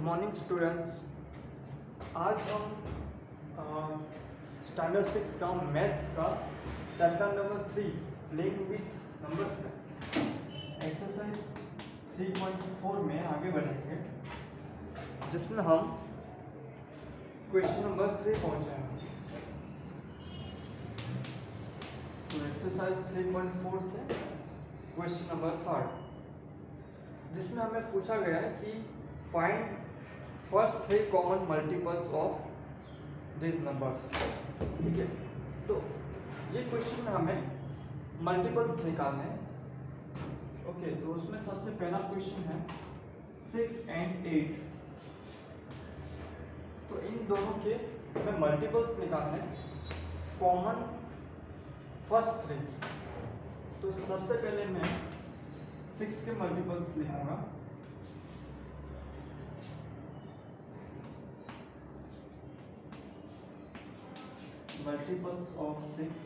Morning students. आज हम standard 6 का मैथ्स का chapter number 3 playing with numbers में एक्सरसाइज 3.4 में आगे बढ़ेंगे, जिसमें हम क्वेश्चन नंबर 3 पहुंचे हैं। तो एक्सरसाइज 3.4 से क्वेश्चन नंबर 3, जिसमें हमें पूछा गया है कि find first 3 common multiples of this numbers. ठीक है, तो ये क्वेश्चन में हमें मल्टीपल्स निकालने हैं। ओके, तो उसमें सबसे पहला क्वेश्चन है 6 and 8। तो इन दोनों के हमें मल्टीपल्स निकालने हैं, कॉमन फर्स्ट 3। तो सबसे पहले मैं 6 के मल्टीपल्स लिखूंगा। मल्टीपल्स ऑफ 6,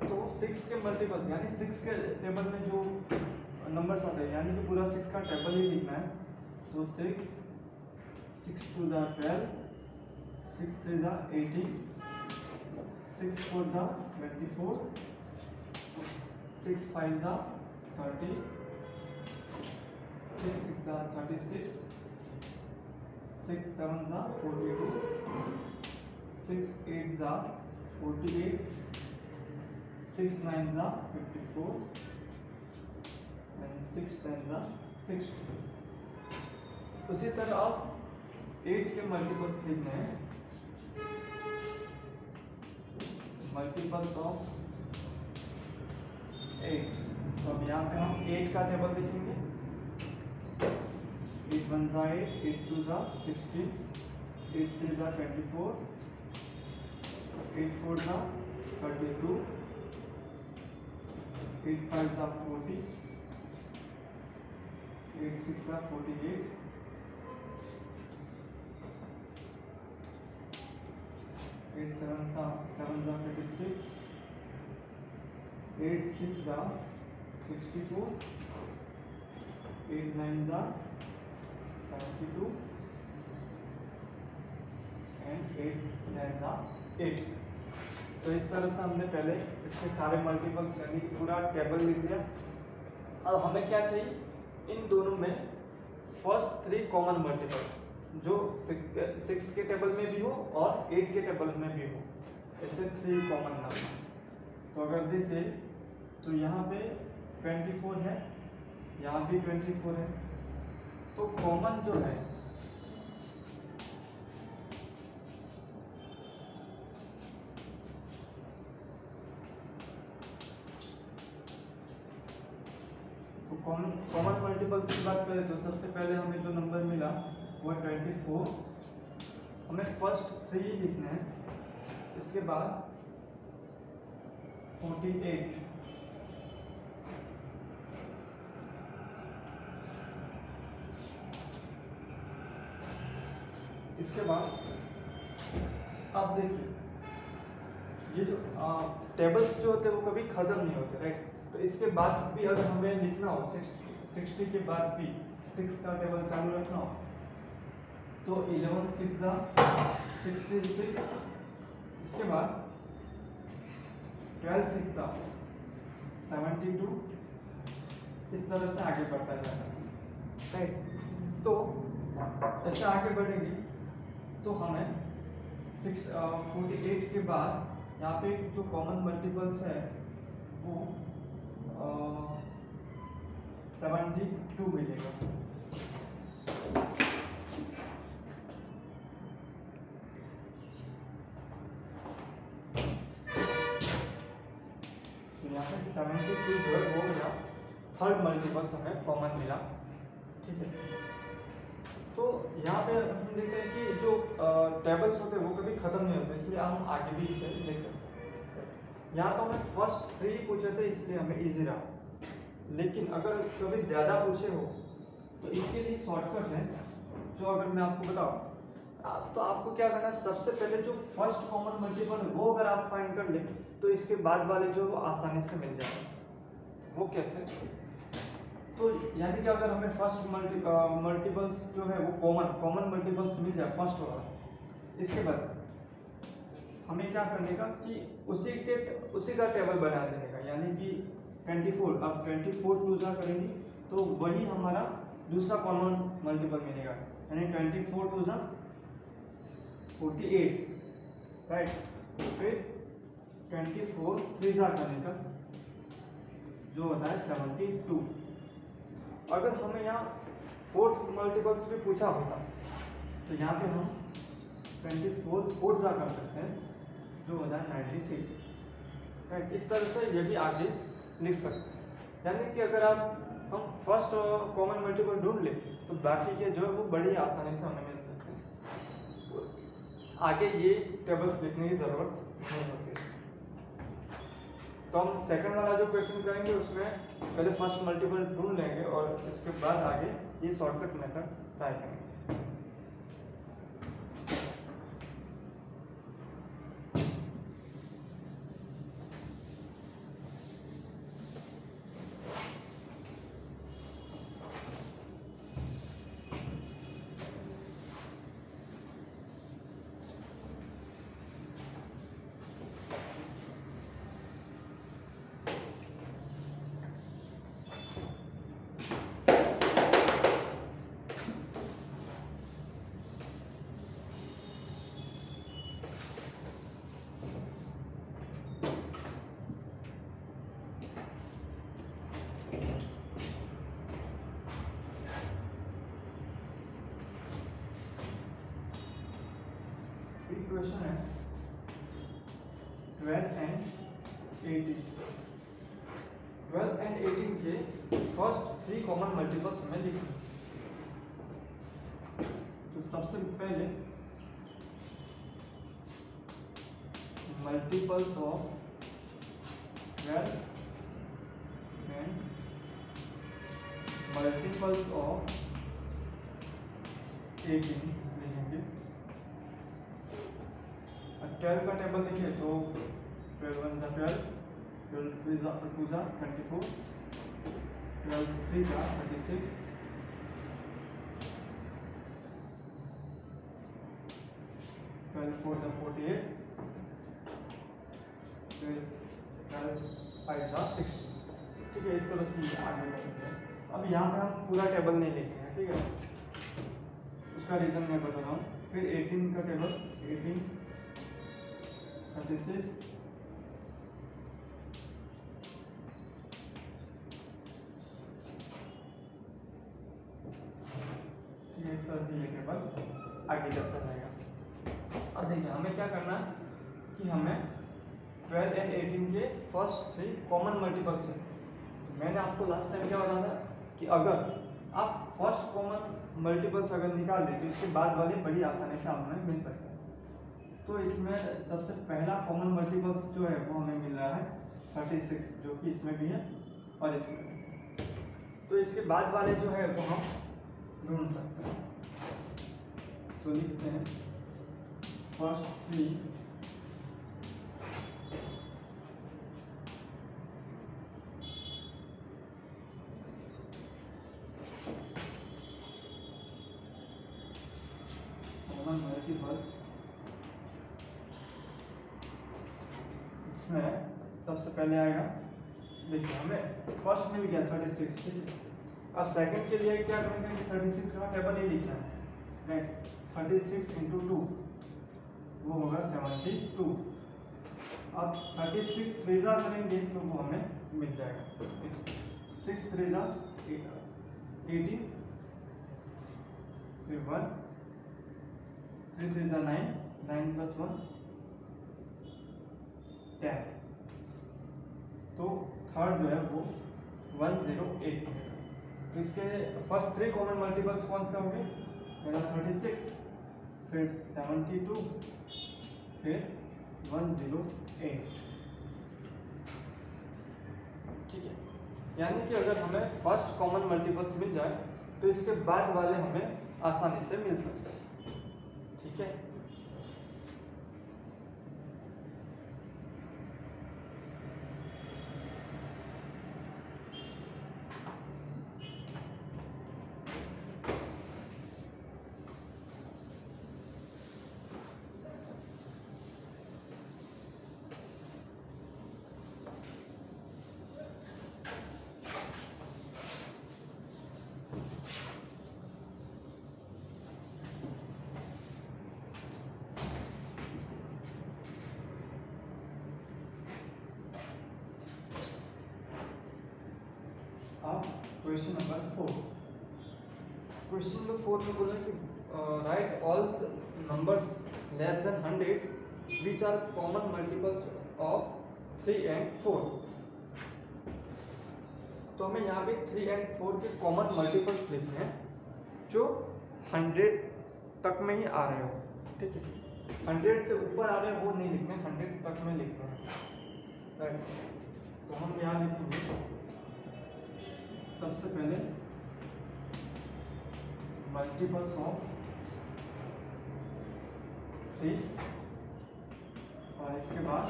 तो 6 के मल्टीपल यानी 6 के टेबल में जो नंबर्स आते हैं, यानी कि पूरा 6 का टेबल ही लिखना है। तो 6 2 12, 6 3 18, 6 4 24, 6 5 30, 6 6 36, 6 7 42, 6 8 48, 6 9 54, and 6 10 60। उसी तरह आप 8 के मल्टीपल्स लिखने हैं। मल्टीपल्स ऑफ 8, तो अब यहाँ पे हम 8 का टेबल देखेंगे। 8 1 8, 8 2 16, 8 3 24, 8 4 32, 8 5 40, 8 6 48, 8 7 36, 8 6 64, 8 9 72, and 8 9 8। तो इस तरह से हमने पहले इसके सारे मल्टीपल्स यानी कि पूरा टेबल लिख लिया। अब हमें क्या चाहिए, इन दोनों में फर्स्ट 3 कॉमन मल्टीपल जो 6 के टेबल में भी हो और 8 के टेबल में भी हो, ऐसे 3 कॉमन नंबर। तो अगर देखें तो यहाँ पे 24 है, यहाँ भी 24 है। तो कॉमन जो है कॉमन मल्टीपल्स की बात करें तो सबसे पहले हमें जो नंबर मिला वो 24। हमें फर्स्ट 3 लिखना है, इसके बाद 48, इसके बाद आप देखिए ये जो टेबल्स जो होते हैं वो कभी खत्म नहीं होते, राइट। तो इसके बाद भी अगर हमें लिखना हो 60 के बाद भी 6 का टेबल चालू रखना हो तो 11 6 66, इसके बाद 12 6 72, इस तरह से आगे बढ़ता जाएगा, राइट। तो ऐसे आगे बढ़ेगी तो हमें 48 के बाद यहाँ पे जो कॉमन मल्टीपल्स है वो 72 मिलेगा। तो यहाँ पे 72 जो है वो मिला, थर्ड मल्टीपल्स हमें कॉमन मिला, ठीक है। तो यहाँ पे हम देखते हैं कि जो टेबल्स होते हैं वो कभी खत्म नहीं होते, इसलिए हम आगे भी इसे देख सकते हैं। यहाँ तो हमें फर्स्ट 3 पूछे थे इसलिए हमें इजी रहा, लेकिन अगर कभी ज़्यादा पूछे हो तो इसके लिए शॉर्टकट है, जो अगर मैं आपको बताऊँ तो आपको क्या करना है, सबसे पहले जो फर्स्ट कॉमन मल्टीपल है वो अगर आप फाइंड कर ले तो इसके बाद वाले जो आसानी से मिल जाएगा। वो कैसे, तो यानी कि अगर हमें फर्स्ट मल्टीपल्स जो है वो कॉमन मल्टीपल्स मिल जाए फर्स्ट वाला, इसके बाद हमें क्या करने का कि उसी का टेबल बना देने का, यानी कि 24, अब 24 टू जा करेंगे तो वही हमारा दूसरा कॉमन मल्टीपल मिलेगा, यानी 24 टू जा 48, राइट। फिर 24 थ्री जा करने का जो होता है 72। अगर हमें यहाँ फोर्थ मल्टीपल्स भी पूछा होता तो यहाँ पे हम 24 फोर्थ जा कर सकते हैं जो होता है 96, राइट। इस तरह से यही आगे लिख सकते हैं, यानी कि अगर हम फर्स्ट कॉमन मल्टीपल ढूंढ ले तो बाकी के जो है वो बड़ी आसानी से हमें मिल सकते हैं, आगे ये टेबल्स लिखने की ज़रूरत नहीं होती है। तो हम सेकंड वाला जो क्वेश्चन करेंगे उसमें पहले फर्स्ट मल्टीपल ढूंढ लेंगे और इसके बाद आगे ये शॉर्टकट मेथड ट्राई करेंगे। क्वेश्चन है 12 एंड 18। 12 एंड 18 के फर्स्ट 3 कॉमन मल्टीपल्स हमें लिखना। तो सबसे पहले multiples of 12 and multiples of 18 लिखेंगे। 12 का टेबल देखिए तो 12 1 जा 12, 12 2 जा 24, 12 3 जा 36, 12 4 जा 48, 12 5 जा 60। ठीक है, इस तरह से आगे बढ़ते हैं। अब यहाँ पे हम पूरा टेबल नहीं लिखेंगे, ठीक है, उसका रीजन मैं बता रहा हूँ। फिर 18 का टेबल 18 36 ये इस तरह से ये टेबल आगे चलता रहेगा। अब देखिए हमें क्या करना है कि हमें 12 एंड 18 के फर्स्ट 3 कॉमन मल्टीपल्स है। मैंने आपको लास्ट टाइम क्या बताया था कि अगर आप फर्स्ट कॉमन मल्टीपल्स अगर निकाल दें तो इसके बाद वाले बड़ी आसानी से हमें मिल सकते हैं। तो इसमें सबसे पहला कॉमन मल्टीपल्स जो है वो हमें मिल रहा है 36, जो कि इसमें भी है और इसमें भी। तो इसके बाद वाले जो है वो हम ढूंढ सकते हैं। तो लिखते हैं फर्स्ट 3 कॉमन मल्टीपल्स। इसमें सबसे पहले आएगा, देखिए हमें फर्स्ट मिल गया 36, ठीक है। अब सेकंड के लिए क्या करेंगे कि 36 का टेबल ही लिखना है, राइट। 36 × 2 वो होगा 72। अब 36 3 जा करेंगे तो वो हमें मिल जाएगा 6 3 जा 18, फिर 1 3 3 जा 9, 9 + 1 10। तो थर्ड जो है वो 108 मिलेगा। तो इसके फर्स्ट 3 कॉमन मल्टीपल्स कौन से होंगे? पहला 36, फिर 72, फिर 108। ठीक है, यानी कि अगर हमें फर्स्ट कॉमन मल्टीपल्स मिल जाए तो इसके बाद वाले हमें आसानी से मिल सकते हैं। ठीक है, क्वेश्चन नंबर 4। क्वेश्चन नंबर 4 में बोला कि write all numbers less than 100 which are common multiples of 3 and 4। तो हमें यहाँ पे 3 एंड 4 के कॉमन मल्टीपल्स लिखने हैं जो 100 तक में ही आ रहे हो, ठीक है। 100 से ऊपर आ रहे हैं वो नहीं लिखने, 100 तक में लिखना है, राइट। तो हम यहाँ लिखेंगे सबसे पहले मल्टीपल्स ऑफ 3 और इसके बाद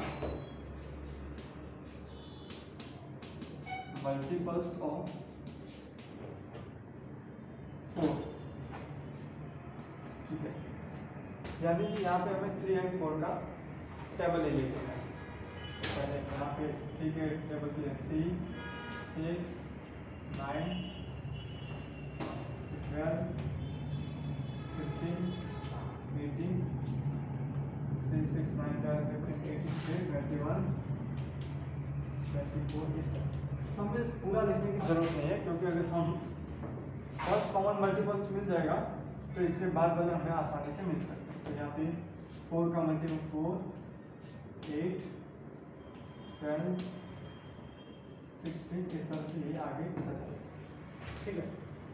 मल्टीपल्स ऑफ 4, ठीक है। यानी कि यहाँ पे हमें 3 एंड 4 का टेबल ले लेते हैं। पहले यहाँ पे 3 के टेबल के लिए 3, 6, 9, 12, 15, 18, 3, 6, 9, 12, 15, 18, 21, 24, हमें पूरा लिखने की जरूरत नहीं है, क्योंकि अगर हम फर्स्ट कॉमन मल्टीपल्स मिल जाएगा तो इसके बाद वाले हमें आसानी से मिल सकते हैं। तो यहाँ पे 4 का मल्टीपल 4, 8, 12, 16 इस तरह से ये आगे चलता है, ठीक है।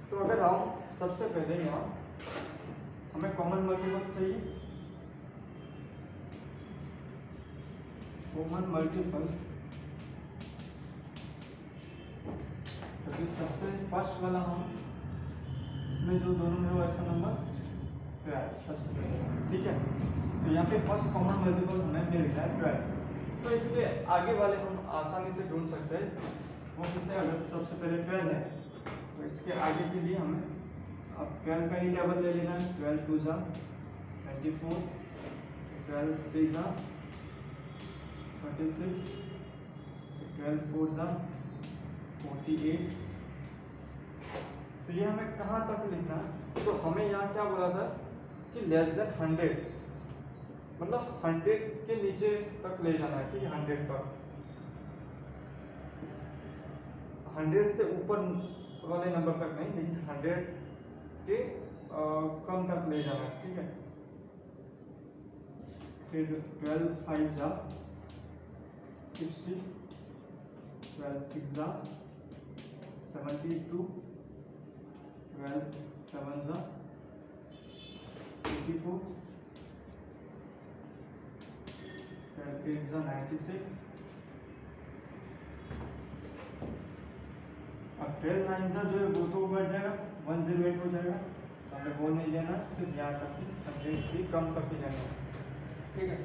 तो अगर हम सबसे पहले यहाँ हमें कॉमन मल्टीपल्स चाहिए, कॉमन मल्टीपल्स, तो सबसे फर्स्ट वाला हम इसमें जो दोनों में वो ऐसा नंबर 12 सबसे पहले, ठीक है। तो यहाँ पे फर्स्ट कॉमन मल्टीपल हमें मिल गया 12। तो इसके आगे वाले हम आसानी से ढूंढ सकते हैं, वो किससे, अगर सबसे पहले 12 है तो इसके आगे के लिए हमें अब 12 का ही टेबल ले लेना है। 12 2 जा 24, 12 3 जा 36, 12 4 जा 48। तो ये हमें कहाँ तक लिखना है, तो हमें यहाँ क्या बोला था कि लेस देन 100, मतलब 100 के नीचे तक ले जाना है, ठीक है। 100 तक, 100 से ऊपर वाले नंबर तक नहीं, लेकिन 100 के कम तक ले जाना है, ठीक है। फिर 12 5 जा 60, 12 6 जा 72, 12 7 जा 84, 12 8 जा 96। अब 12 9 जा जो है वो तो बढ़ जाएगा, 108 हो जाएगा, तो हमें वो नहीं लेना, सिर्फ यहाँ तक ही 100 की कम तक ही लेना, ठीक है।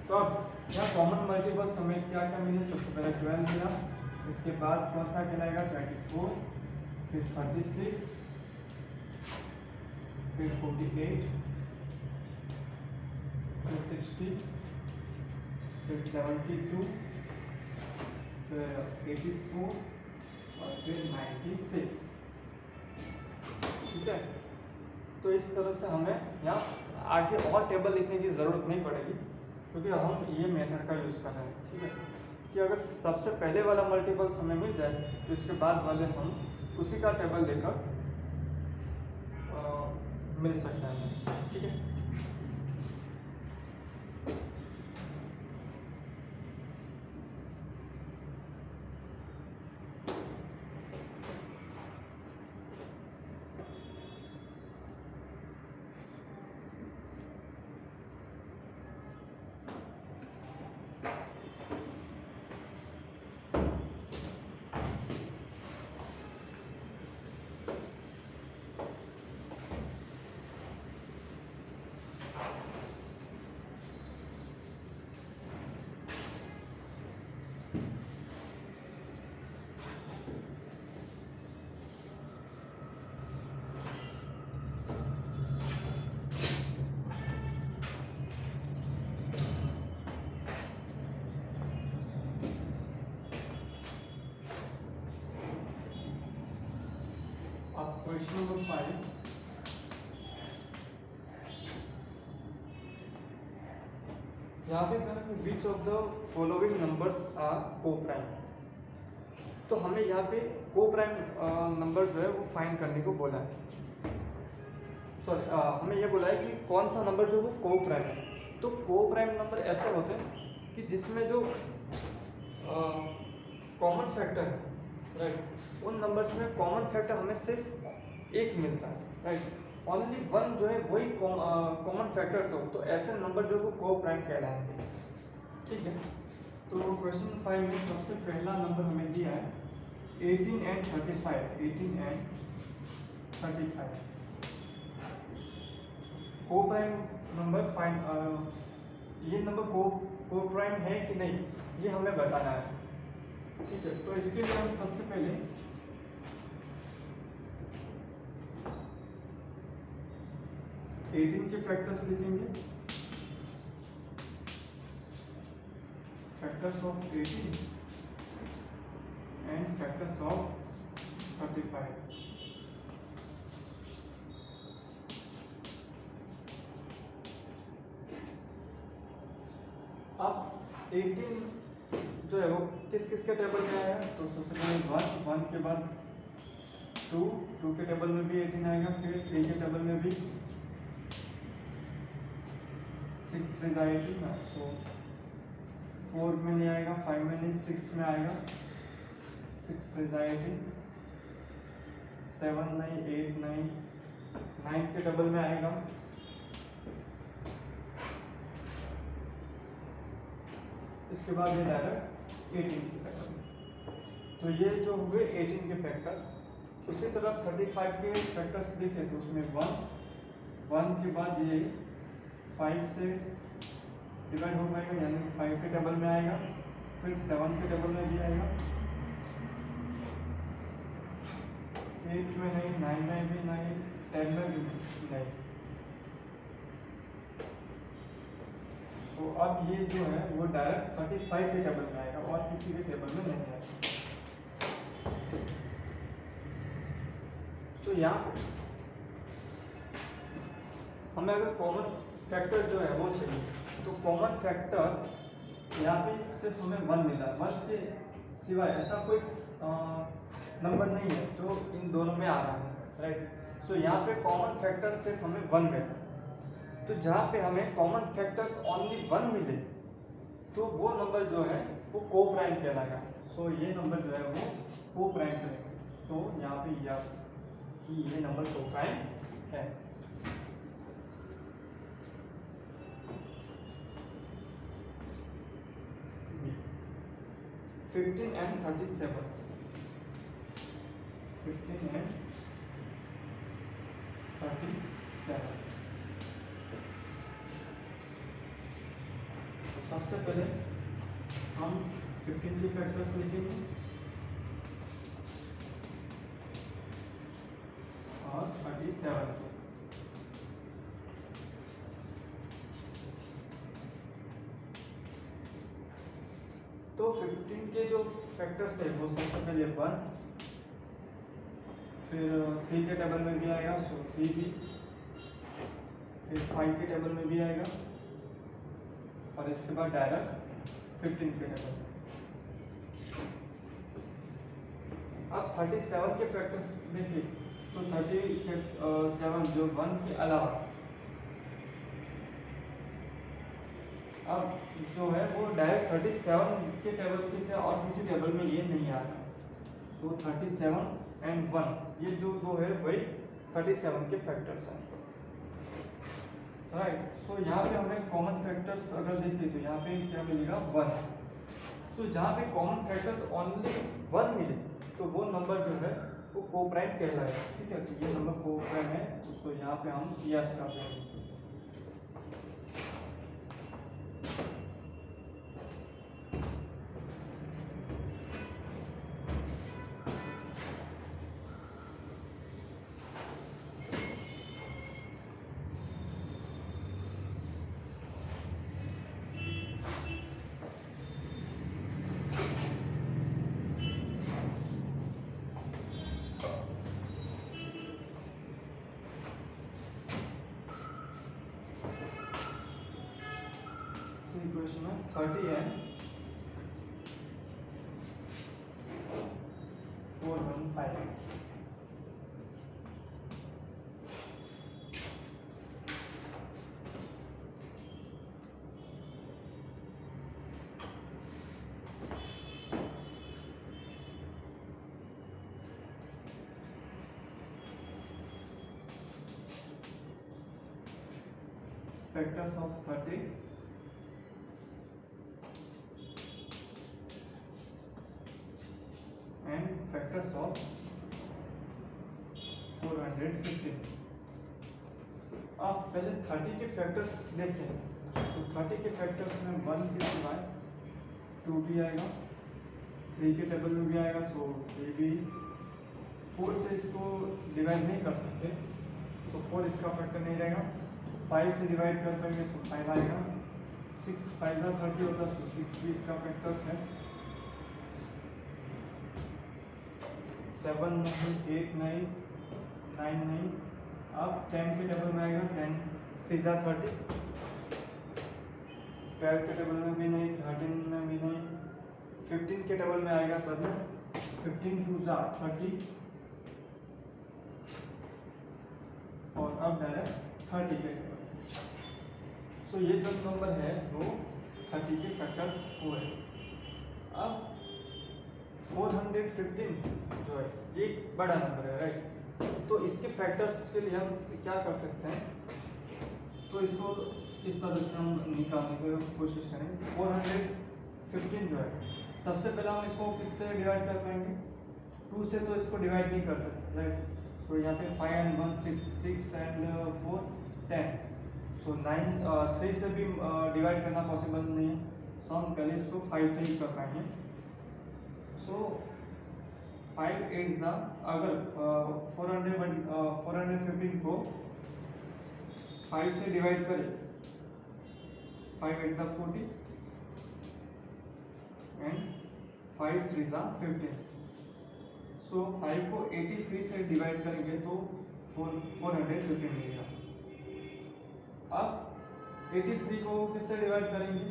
तो अब यहाँ कॉमन मल्टीपल्स हमें क्या क्या मिले, सबसे पहले 12 मिला, इसके बाद कौन सा कहलाएगा 24, फिर 36, फिर 48, फिर 60, फिर 72, फिर 84 और फिर 96, ठीक है। तो इस तरह से हमें यहाँ आगे और टेबल लिखने की ज़रूरत नहीं पड़ेगी, क्योंकि हम ये मेथड का यूज़ कर रहे हैं, ठीक है। कि अगर सबसे पहले वाला मल्टीपल्स हमें मिल जाए तो इसके बाद वाले हम उसी का टेबल लेकर मिल सकता है, ठीक है। क्वेश्चन नंबर 5, यहाँ पे कहना कि which of the following numbers are coprime. तो हमें यहाँ पे को प्राइम नंबर जो है वो फाइंड करने को बोला है। सॉरी, हमें ये बोला है कि कौन सा नंबर जो वो को प्राइम है। तो को प्राइम नंबर ऐसे होते हैं कि जिसमें जो कॉमन फैक्टर है, राइट, उन नंबर्स में कॉमन फैक्टर हमें सिर्फ एक मिलता है, राइट, ओनली वन जो है वही कॉमन फैक्टर्स हो, तो ऐसे नंबर जो वो को प्राइम कहलाएंगे। ठीक है, तो क्वेश्चन 5 में सबसे पहला नंबर हमें दिया है 18 एंड 35। 18 एंड 35 को प्राइम नंबर फाइंड, ये नंबर को प्राइम है कि नहीं ये हमें बताना है। ठीक है, तो इसके लिए हम सबसे पहले एटीन के फैक्टर्स लिखेंगे, factors of 18 and factors of 35। अब 18 जो है वो किस किस के टेबल में आएगा, तो सबसे पहले 1 के बाद 2 के टेबल में भी 18 आएगा, फिर 3 के टेबल में भी 6 3 18, तो 4 में नहीं आएगा, 5 में नहीं, 6 में आएगा, 6 3 18, 7 नहीं, 8 नहीं, 9 के टेबल में आएगा, इसके बाद ये डायरेक्ट 18 के फैक्टर। तो ये जो हुए 18 के फैक्टर्स। उसी तरह 35 के फैक्टर्स देखें तो उसमें 1 के बाद ये 5 से डिवाइड हो पाएगा, यानी 5 के टेबल में आएगा, फिर 7 के टेबल में भी आएगा, 8 में नहीं, 9 में भी नहीं, 10 में भी नहीं। तो अब ये जो है वो डायरेक्ट 35 के टेबल में आएगा और किसी के टेबल में नहीं आएगा। तो यहाँ हमें अगर कॉमन फैक्टर जो है वो चाहिए, तो कॉमन फैक्टर यहाँ पे सिर्फ हमें 1 मिला, 1 के सिवाय ऐसा कोई नंबर नहीं है जो इन दोनों में आ रहा है, राइट। सो यहाँ पे कॉमन फैक्टर सिर्फ हमें 1 मिला। तो जहाँ पे हमें कॉमन फैक्टर्स ओनली 1 मिले तो वो नंबर जो है वो को प्राइम कहलाएगा। सो ये नंबर जो है वो को प्राइम कहलाएगा। तो यहाँ पे यस कि ये नंबर को प्राइम है। Fifteen and 37, 15 and 37। सबसे पहले हम 15 के फैक्टर्स लिखेंगे और 37 के। तो 15 के जो फैक्टर्स है वो सबसे पहले 1, फिर 3 के टेबल में भी आएगा, सो 3 भी, फिर 5 के टेबल में भी आएगा और इसके बाद डायरेक्ट 15 के टेबल। अब 37 के फैक्टर्स देखिए, तो 37 जो 1 के अलावा अब जो है वो डायरेक्ट 37 के टेबल के से और किसी टेबल में ये नहीं आता। तो 37 एंड 1 ये जो दो है वही 37 के फैक्टर्स हैं, राइट। सो यहाँ पे हमें कॉमन फैक्टर्स अगर देखें तो यहाँ पे क्या मिलेगा 1। सो जहाँ पे कॉमन फैक्टर्स ओनली 1 मिले तो वो नंबर जो है वो को प्राइम कहलाएगा। ठीक है, तो ये नंबर को प्राइम है, तो यहाँ पे हम यस कर देंगे। इक्वेशन में 30 and 415। Factors of 30 and factors of 415। आप पहले 30 के फैक्टर्स देखें तो 30 के फैक्टर्स में 1 के सिवाय 2 भी आएगा, 3 के टेबल में भी आएगा, सो 3 भी, 4 से इसको डिवाइड नहीं कर सकते तो 4 इसका फैक्टर नहीं रहेगा, 5 से डिवाइड कर पाएंगे तो 5 आएगा, 6 5 का 30 होता है तो 6 भी इसका फैक्टर्स है, 7 नहीं, 8 नहीं, 9 नहीं। अब 10 के टेबल में आएगा 10 3 जा 30, 12 के टेबल में भी नहीं, 13 में भी नहीं, 15 के टेबल में आएगा तब 15 2 जा 30 और अब डायरेक्ट 30 के टेबल। सो ये जो नंबर है वो 30 के फैक्टर्स हुए। अब 415 जो है ये एक बड़ा नंबर है, राइट? तो इसके फैक्टर्स के लिए हम क्या कर सकते हैं, तो इसको इस तरह से हम निकालने की कोशिश करेंगे। 415 जो है सबसे पहले हम इसको किससे डिवाइड कर पाएंगे, 2 से तो इसको डिवाइड नहीं कर सकते, राइट? तो यहाँ पे 5 and 1 6, 6 and 4 10, सो 9 3 से भी डिवाइड करना पॉसिबल नहीं है, सो हम पहले इसको 5 से ही कर पाएंगे। सो 5 8 जा, अगर 415 को 5 से डिवाइड करें, 5 8 जा 40 एंड 5 3 जा 15, सो 5 को 83 से डिवाइड करेंगे तो 415 मिलेगा। अब 83 को किससे डिवाइड करेंगे,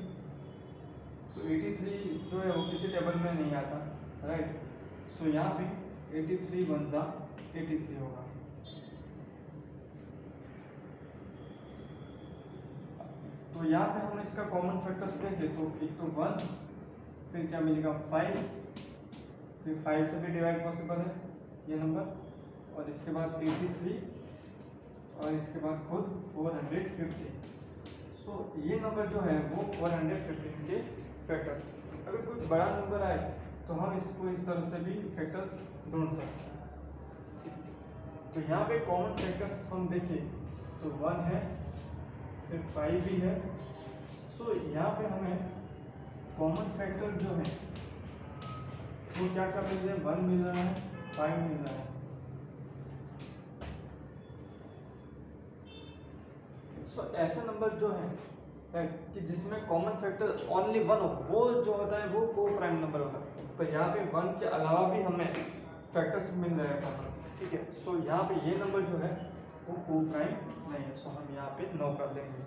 तो 83 जो है वो किसी टेबल में नहीं आता, राइट? सो यहाँ पे 83 1 जा 83 होगा। तो यहाँ पे हम इसका कॉमन फैक्टर्स देखें तो एक तो 1, फिर क्या मिलेगा 5, फिर 5 से भी डिवाइड पॉसिबल है ये नंबर, और इसके बाद 83 और इसके बाद खुद 415। सो ये नंबर जो है वो 415 के फैक्टर्स। अगर कोई बड़ा नंबर आए तो हम इसको इस तरह से भी फैक्टर ढूंढ सकते हैं। तो यहाँ पे कॉमन फैक्टर्स हम देखें तो 1 है, फिर 5 भी है। सो यहाँ पे हमें कॉमन फैक्टर जो है वो क्या क्या मिल रहा है, 1 मिल रहा है, 5 मिल रहा है। सो ऐसे नंबर जो है कि जिसमें कॉमन फैक्टर ओनली 1 हो, वो जो होता है वो को प्राइम नंबर होता है। तो यहाँ पे 1 के अलावा भी हमें फैक्टर्स मिल रहे हैं कॉमन, ठीक है? सो यहाँ पे ये नंबर जो है वो को प्राइम नहीं है, सो हम यहाँ पे नो कर देंगे।